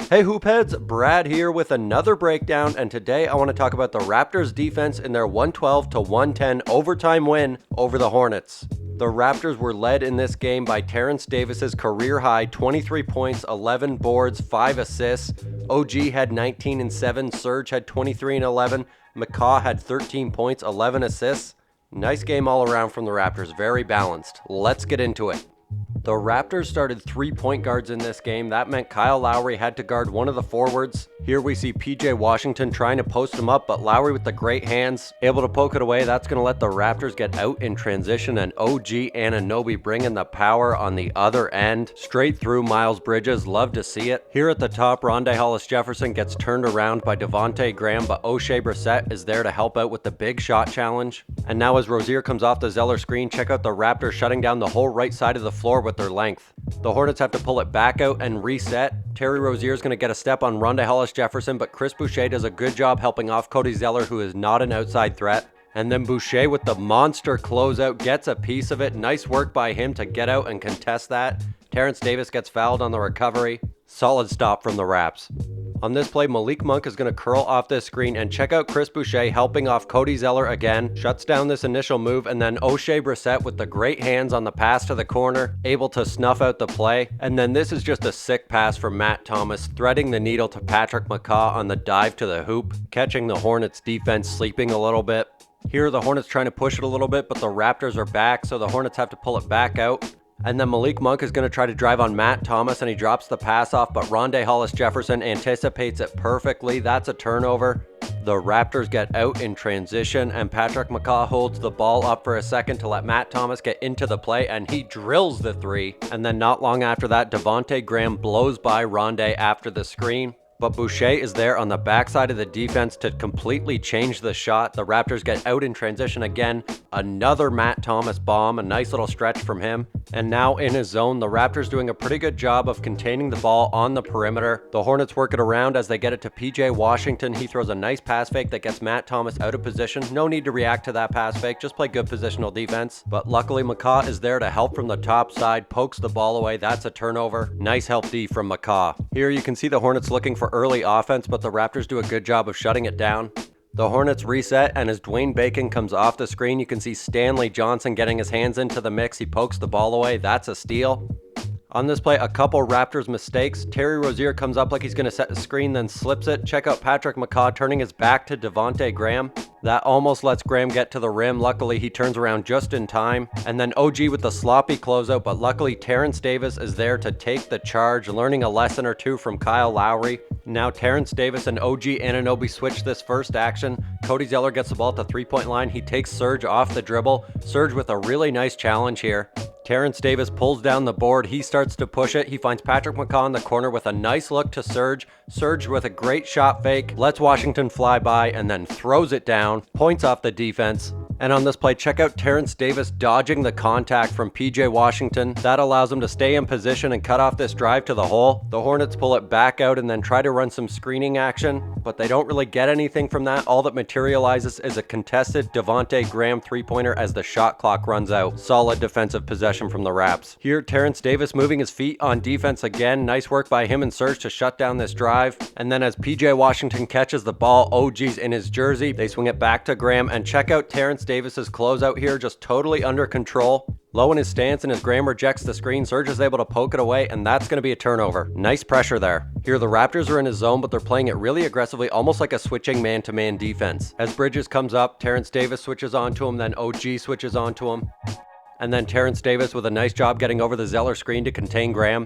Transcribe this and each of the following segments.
Hey Hoopheads, Brad here with another breakdown, and today I want to talk about the Raptors defense in their 112 to 110 overtime win over the Hornets. The Raptors were led in this game by Terence Davis's career high 23 points, 11 boards, 5 assists. OG had 19 and 7, Serge had 23 and 11, McCaw had 13 points, 11 assists. Nice game all around from the Raptors, very balanced. Let's get into it. The Raptors started 3 point guards in this game. That meant Kyle Lowry had to guard one of the forwards. Here we see PJ Washington trying to post him up, but Lowry with the great hands, able to poke it away. That's going to let the Raptors get out in transition, and OG Anunoby bringing the power on the other end. Straight through Miles Bridges, love to see it. Here at the top, Hollis-Jefferson gets turned around by Devontae Graham, but O'Shea Brissett is there to help out with the big shot challenge. And now as Rozier comes off the Zeller screen, check out the Raptors shutting down the whole right side of the floor with their length. The Hornets have to pull it back out and reset. Terry Rozier is going to get a step on Hollis-Jefferson, but Chris Boucher does a good job helping off Cody Zeller, who is not an outside threat. And then Boucher with the monster closeout gets a piece of it. Nice work by him to get out and contest that. Terence Davis gets fouled on the recovery. Solid stop from the Raps. On this play, Malik Monk is going to curl off this screen, and check out Chris Boucher helping off Cody Zeller again. Shuts down this initial move, and then O'Shea Brissett with the great hands on the pass to the corner, able to snuff out the play. And then this is just a sick pass from Matt Thomas, threading the needle to Patrick McCaw on the dive to the hoop, catching the Hornets defense sleeping a little bit. Here the Hornets trying to push it a little bit, but the Raptors are back, so the Hornets have to pull it back out. And then Malik Monk is going to try to drive on Matt Thomas, and he drops the pass off, but Hollis-Jefferson anticipates it perfectly. That's a turnover. The Raptors get out in transition, and Patrick McCaw holds the ball up for a second to let Matt Thomas get into the play, and he drills the three. And then not long after that, Devontae Graham blows by Rondé after the screen. But Boucher is there on the backside of the defense to completely change the shot. The Raptors get out in transition again. Another Matt Thomas bomb, a nice little stretch from him. And now in his zone, the Raptors doing a pretty good job of containing the ball on the perimeter. The Hornets work it around as they get it to PJ Washington. He throws a nice pass fake that gets Matt Thomas out of position. No need to react to that pass fake, just play good positional defense. But luckily McCaw is there to help from the top side, pokes the ball away. That's a turnover. Nice help D from McCaw. Here you can see the Hornets looking for early offense, but the Raptors do a good job of shutting it down. The Hornets reset, and as Dwayne Bacon comes off the screen, you can see Stanley Johnson getting his hands into the mix. He pokes the ball away. That's a steal. On this play, a couple Raptors mistakes. Terry Rozier comes up like he's going to set the screen, then slips it. Check out Patrick McCaw turning his back to Devontae Graham. That almost lets Graham get to the rim. Luckily, he turns around just in time. And then OG with the sloppy closeout, but luckily Terence Davis is there to take the charge, learning a lesson or two from Kyle Lowry. Now Terence Davis and OG Anunoby switch this first action. Cody Zeller gets the ball at the three-point line. He takes Serge off the dribble. Serge with a really nice challenge here. Terence Davis pulls down the board. He starts to push it. He finds Patrick McCaw in the corner with a nice look to Serge. Serge with a great shot fake, lets Washington fly by, and then throws it down. Points off the defense. And on this play, check out Terence Davis dodging the contact from PJ Washington. That allows him to stay in position and cut off this drive to the hole. The Hornets pull it back out and then try to run some screening action, but they don't really get anything from that. All that materializes is a contested Devontae Graham three-pointer as the shot clock runs out. Solid defensive possession from the Raps. Here, Terence Davis moving his feet on defense again. Nice work by him and Serge to shut down this drive. And then as PJ Washington catches the ball, OG's in his jersey. They swing it back to Graham, and check out Terence Davis's closeout here, just totally under control. Low in his stance, and as Graham rejects the screen, Serge is able to poke it away, and that's going to be a turnover. Nice pressure there. Here the Raptors are in his zone, but they're playing it really aggressively, almost like a switching man-to-man defense. As Bridges comes up, Terence Davis switches onto him, then OG switches onto him. And then Terence Davis with a nice job getting over the Zeller screen to contain Graham.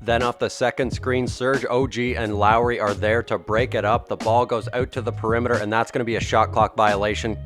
Then off the second screen, Serge, OG, and Lowry are there to break it up. The ball goes out to the perimeter, and that's going to be a shot clock violation.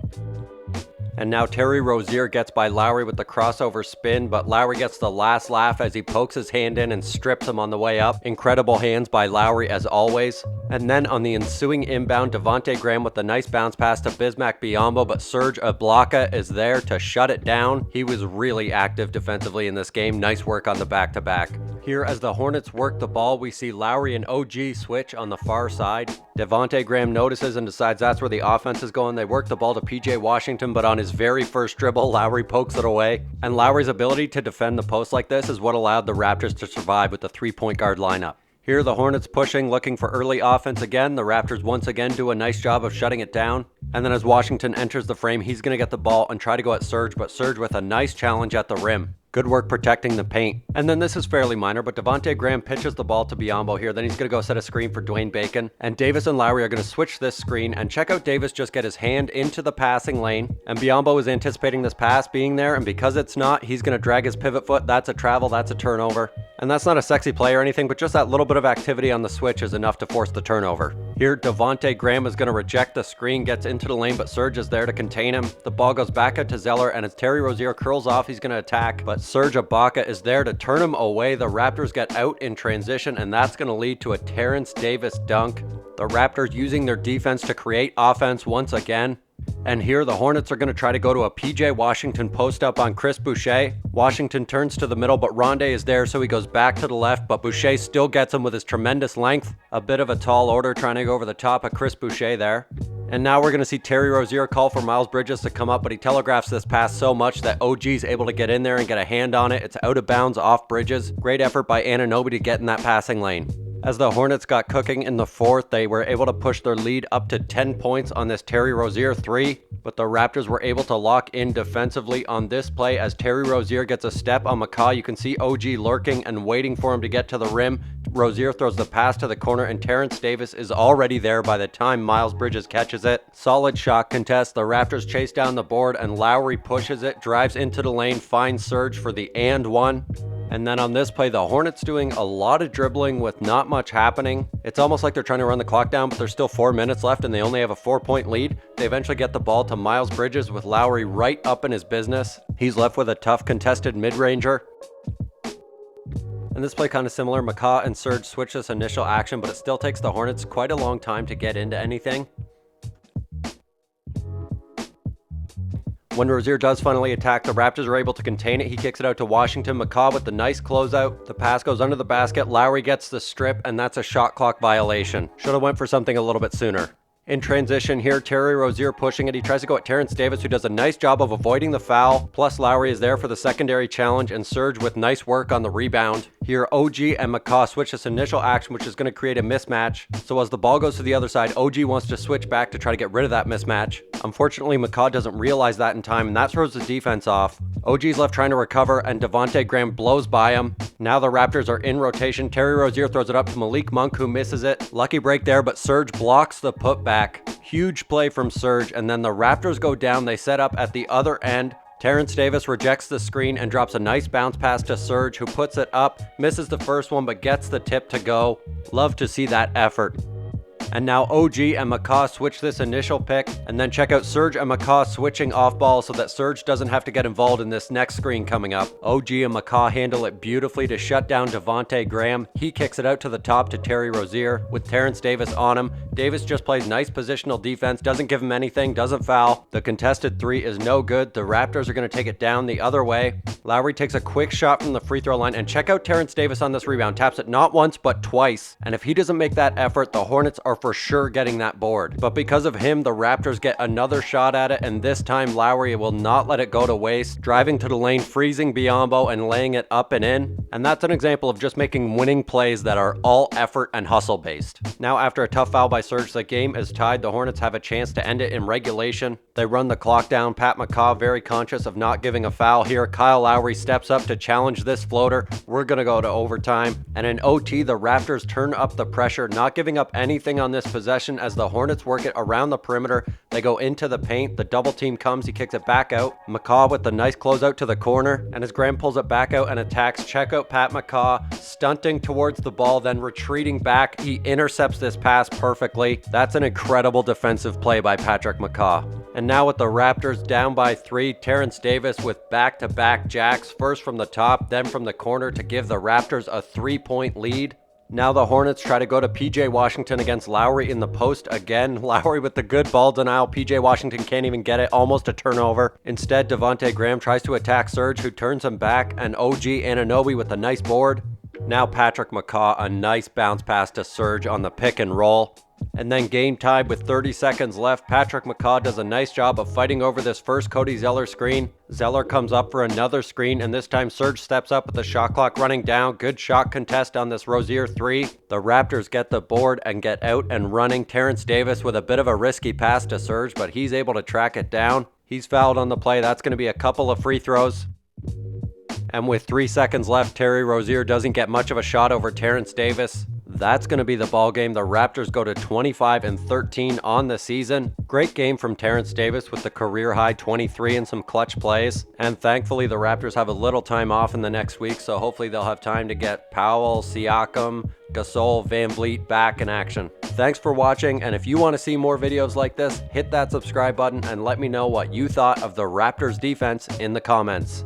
And now Terry Rozier gets by Lowry with the crossover spin, but Lowry gets the last laugh as he pokes his hand in and strips him on the way up. Incredible hands by Lowry as always. And then on the ensuing inbound, Devontae Graham with a nice bounce pass to Bismack Biyombo, but Serge Ibaka is there to shut it down. He was really active defensively in this game. Nice work on the back-to-back. Here as the Hornets work the ball, we see Lowry and OG switch on the far side. Devontae Graham notices and decides that's where the offense is going. They work the ball to PJ Washington, but on his very first dribble, Lowry pokes it away. And Lowry's ability to defend the post like this is what allowed the Raptors to survive with the three-point guard lineup. Here the Hornets pushing, looking for early offense again. The Raptors once again do a nice job of shutting it down. And then as Washington enters the frame, he's going to get the ball and try to go at Serge, but Serge with a nice challenge at the rim. Good work protecting the paint. And then this is fairly minor, but Devontae Graham pitches the ball to Biyombo here. Then he's going to go set a screen for Dwayne Bacon. And Davis and Lowry are going to switch this screen. And check out Davis just get his hand into the passing lane. And Biyombo is anticipating this pass being there. And because it's not, he's going to drag his pivot foot. That's a travel. That's a turnover. And that's not a sexy play or anything, but just that little bit of activity on the switch is enough to force the turnover. Here, Devontae Graham is going to reject the screen, gets into the lane, but Serge is there to contain him. The ball goes back out to Zeller, and as Terry Rozier curls off, he's going to attack, but Serge Ibaka is there to turn him away. The Raptors get out in transition, and that's going to lead to a Terence Davis dunk. The Raptors using their defense to create offense once again. And here the Hornets are going to try to go to a PJ Washington post up on Chris Boucher. Washington turns to the middle, but Rondae is there, so he goes back to the left, but Boucher still gets him with his tremendous length. A bit of a tall order trying to go over the top of Chris Boucher there. And now we're going to see Terry Rozier call for Miles Bridges to come up, but he telegraphs this pass so much that OG is able to get in there and get a hand on it. It's out of bounds off Bridges. Great effort by Anunoby to get in that passing lane. As the Hornets got cooking in the fourth, they were able to push their lead up to 10 points on this Terry Rozier 3, but the Raptors were able to lock in defensively on this play as Terry Rozier gets a step on McCaw. You can see OG lurking and waiting for him to get to the rim. Rozier throws the pass to the corner, and Terence Davis is already there by the time Miles Bridges catches it. Solid shot contest. The Raptors chase down the board, and Lowry pushes it, drives into the lane, finds Serge for the and one. And then on this play, the Hornets doing a lot of dribbling with not much happening. It's almost like they're trying to run the clock down, but there's still 4 minutes left and they only have a 4-point lead. They eventually get the ball to Miles Bridges with Lowry right up in his business. He's left with a tough contested mid-ranger. And this play kind of similar. McCaw and Serge switch this initial action, but it still takes the Hornets quite a long time to get into anything. When Rozier does finally attack, the Raptors are able to contain it. He kicks it out to Washington. McCaw with the nice closeout. The pass goes under the basket. Lowry gets the strip, and that's a shot clock violation. Should have went for something a little bit sooner. In transition here, Terry Rozier pushing it. He tries to go at Terence Davis, who does a nice job of avoiding the foul. Plus, Lowry is there for the secondary challenge, and Serge with nice work on the rebound. Here, OG and McCaw switch this initial action, which is going to create a mismatch. So as the ball goes to the other side, OG wants to switch back to try to get rid of that mismatch. Unfortunately, McCaw doesn't realize that in time, and that throws the defense off. OG's left trying to recover, and Devontae Graham blows by him. Now the Raptors are in rotation. Terry Rozier throws it up to Malik Monk, who misses it. Lucky break there, but Serge blocks the putback. Huge play from Serge, and then the Raptors go down. They set up at the other end. Terence Davis rejects the screen and drops a nice bounce pass to Serge, who puts it up, misses the first one, but gets the tip to go. Love to see that effort. And now OG and McCaw switch this initial pick, and then check out Serge and McCaw switching off ball so that Serge doesn't have to get involved in this next screen coming up. OG and McCaw handle it beautifully to shut down Devontae Graham. He kicks it out to the top to Terry Rozier with Terence Davis on him. Davis just plays nice positional defense, doesn't give him anything, doesn't foul. The contested three is no good. The Raptors are going to take it down the other way. Lowry takes a quick shot from the free throw line, and check out Terence Davis on this rebound. Taps it not once, but twice. And if he doesn't make that effort, the Hornets are for sure getting that board. But because of him, the Raptors get another shot at it, and this time Lowry will not let it go to waste, driving to the lane, freezing Biyombo, and laying it up and in. And that's an example of just making winning plays that are all effort and hustle based. Now after a tough foul by Serge, the game is tied. The Hornets have a chance to end it in regulation. They run the clock down. Pat McCaw very conscious of not giving a foul here. Kyle Lowry steps up to challenge this floater. We're gonna go to overtime. And in OT, the Raptors turn up the pressure, not giving up anything on this possession as the Hornets work it around the perimeter. They go into the paint. The double team comes. He kicks it back out. McCaw with the nice closeout to the corner, and as Graham pulls it back out and attacks, check out Pat McCaw stunting towards the ball, then retreating back. He intercepts this pass perfectly. That's an incredible defensive play by Patrick McCaw. And now with the Raptors down by 3, Terence Davis with back-to-back jacks, first from the top, then from the corner to give the Raptors a 3-point lead. Now the Hornets try to go to PJ Washington against Lowry in the post again. Lowry with the good ball denial. PJ Washington can't even get it. Almost a turnover. Instead, Devontae Graham tries to attack Serge, who turns him back, and OG Anunoby with a nice board. Now Patrick McCaw, a nice bounce pass to Serge on the pick and roll. And then game tied with 30 seconds left. Patrick McCaw does a nice job of fighting over this first Cody Zeller screen. Zeller comes up for another screen, and this time Serge steps up with the shot clock running down. Good shot contest on this Rozier 3. The Raptors get the board and get out and running. Terence Davis with a bit of a risky pass to Serge, but he's able to track it down. He's fouled on the play. That's going to be a couple of free throws. And with 3 seconds left, Terry Rozier doesn't get much of a shot over Terence Davis. That's going to be the ball game. The Raptors go to 25-13 on the season. Great game from Terence Davis with the career high 23 and some clutch plays. And thankfully, the Raptors have a little time off in the next week, so hopefully they'll have time to get Powell, Siakam, Gasol, Van Vliet back in action. Thanks for watching, and if you want to see more videos like this, hit that subscribe button and let me know what you thought of the Raptors defense in the comments.